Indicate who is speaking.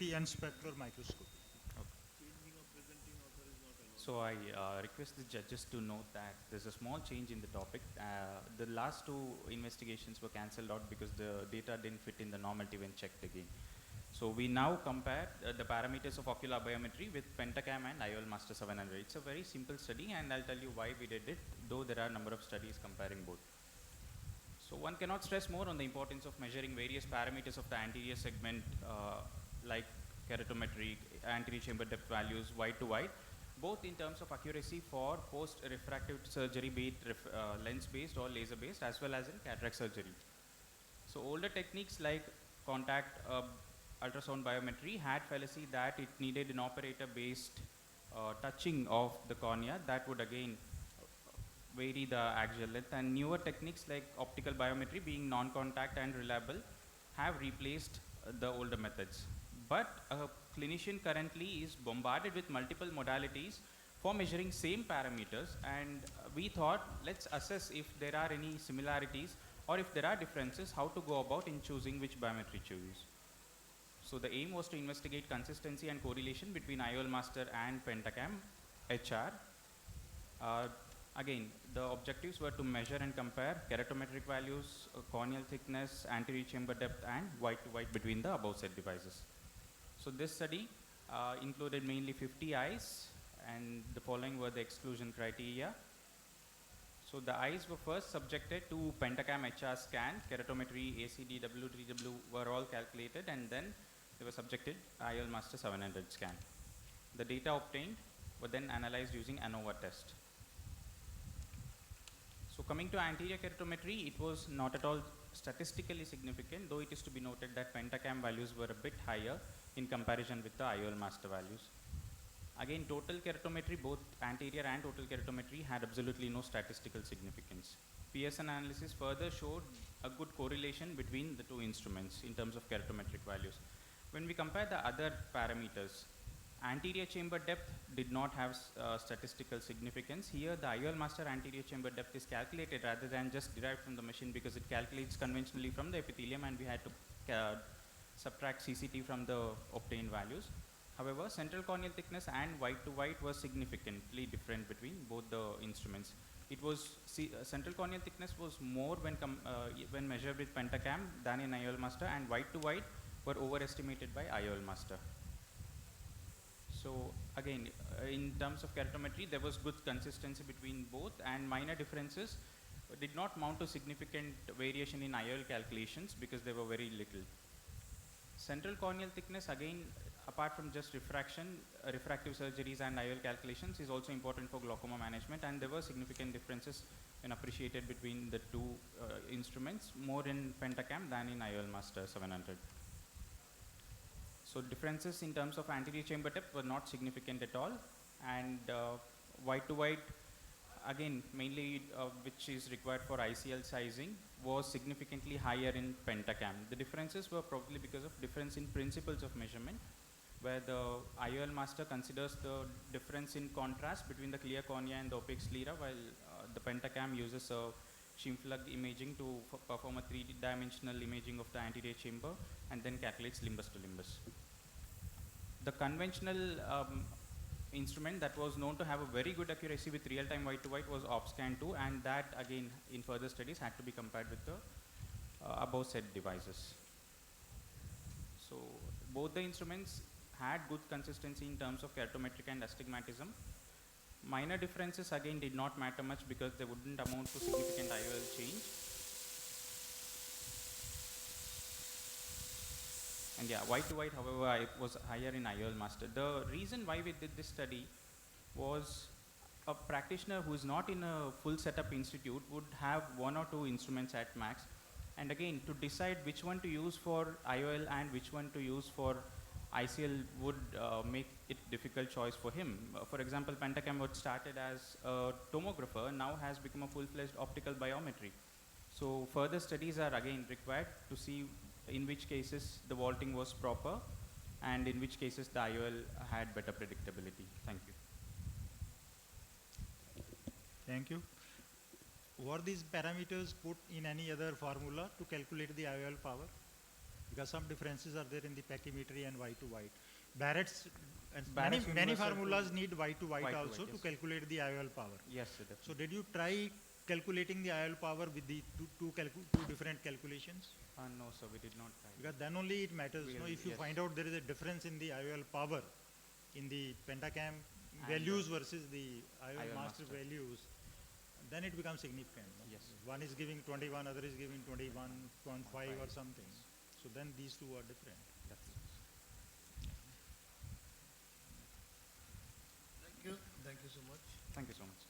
Speaker 1: CT and spectral microscopy.
Speaker 2: So I request the judges to note that there's a small change in the topic. The last two investigations were cancelled out because the data didn't fit in the normative when checked again. So we now compare the parameters of ocular biometry with Pentacam and IOL Master 700. It's a very simple study, and I'll tell you why we did it, though there are a number of studies comparing both. So one cannot stress more on the importance of measuring various parameters of the anterior segment like keratometry, anterior chamber depth values, wide to wide, both in terms of accuracy for post-refractive surgery, be it lens-based or laser-based, as well as in cataract surgery. So older techniques like contact ultrasound biometry had fallacy that it needed an operator-based touching of the cornea that would again vary the axial length, and newer techniques like optical biometry, being non-contact and reliable, have replaced the older methods. But a clinician currently is bombarded with multiple modalities for measuring same parameters, and we thought, let's assess if there are any similarities or if there are differences, how to go about in choosing which biometry to use. So the aim was to investigate consistency and correlation between IOL Master and Pentacam HR. Again, the objectives were to measure and compare keratometric values, corneal thickness, anterior chamber depth, and wide to wide between the above said devices. So this study included mainly 50 eyes, and the following were the exclusion criteria. So the eyes were first subjected to Pentacam HR scan, keratometry, ACD, W3W were all calculated, and then they were subjected IOL Master 700 scan. The data obtained were then analyzed using ANOVA test. So coming to anterior keratometry, it was not at all statistically significant, though it is to be noted that Pentacam values were a bit higher in comparison with the IOL Master values. Again, total keratometry, both anterior and total keratometry, had absolutely no statistical significance. Pearson analysis further showed a good correlation between the two instruments in terms of keratometric values. When we compare the other parameters, anterior chamber depth did not have statistical significance. Here, the IOL Master anterior chamber depth is calculated rather than just derived from the machine, because it calculates conventionally from the epithelium, and we had to subtract CCT from the obtained values. However, central corneal thickness and wide to wide was significantly different between both the instruments. It was central corneal thickness was more when measured with Pentacam than in IOL Master, and wide to wide were overestimated by IOL Master. So again, in terms of keratometry, there was good consistency between both, and minor differences did not mount to significant variation in IOL calculations because they were very little. Central corneal thickness, again, apart from just refraction, refractive surgeries and IOL calculations, is also important for glaucoma management, and there were significant differences when appreciated between the two instruments, more in Pentacam than in IOL Master 700. So differences in terms of anterior chamber depth were not significant at all, and wide to wide, again, mainly which is required for ICL sizing, was significantly higher in Pentacam. The differences were probably because of difference in principles of measurement, where the IOL Master considers the difference in contrast between the clear cornea and the opaque sclera, while the Pentacam uses a Schimflug imaging to perform a 3D-dimensional imaging of the anterior chamber and then calculates limbus to limbus. The conventional instrument that was known to have a very good accuracy with real-time wide to wide was OpScan 2, and that again in further studies had to be compared with the above said devices. So both the instruments had good consistency in terms of keratometric and astigmatism. Minor differences again did not matter much because they wouldn't amount to significant IOL change. And yeah, wide to wide, however, it was higher in IOL Master. The reason why we did this study was a practitioner who is not in a full setup institute would have one or two instruments at max. And again, to decide which one to use for IOL and which one to use for ICL would make it difficult choice for him. For example, Pentacam, what started as a tomographer, now has become a full-fledged optical biometry. So further studies are again required to see in which cases the vaulting was proper and in which cases the IOL had better predictability. Thank you.
Speaker 1: Thank you. Were these parameters put in any other formula to calculate the IOL power? Because some differences are there in the pachymetry and white to white. Barrett's and
Speaker 2: Barrett's
Speaker 1: many
Speaker 2: universal
Speaker 1: formulas
Speaker 2: to
Speaker 1: need white to white
Speaker 2: white to
Speaker 1: also
Speaker 2: white,
Speaker 1: to
Speaker 2: yes.
Speaker 1: calculate the IOL power.
Speaker 2: Yes, sir, definitely.
Speaker 1: So did you try calculating the IOL power with the two different calculations?
Speaker 2: No, sir, we did not try.
Speaker 1: Because then only it matters.
Speaker 2: We
Speaker 1: No,
Speaker 2: will-
Speaker 1: if you
Speaker 2: yes.
Speaker 1: find out there is a difference in the IOL power in the Pentacam values versus the IOL
Speaker 2: IOL
Speaker 1: master
Speaker 2: master.
Speaker 1: values, then it becomes significant. No?
Speaker 2: Yes.
Speaker 1: One is giving 21, other is giving 21.5 or
Speaker 2: 5.
Speaker 1: something. So then these two are different.
Speaker 2: That's
Speaker 3: Thank you. Thank you so much.
Speaker 2: Thank you so much.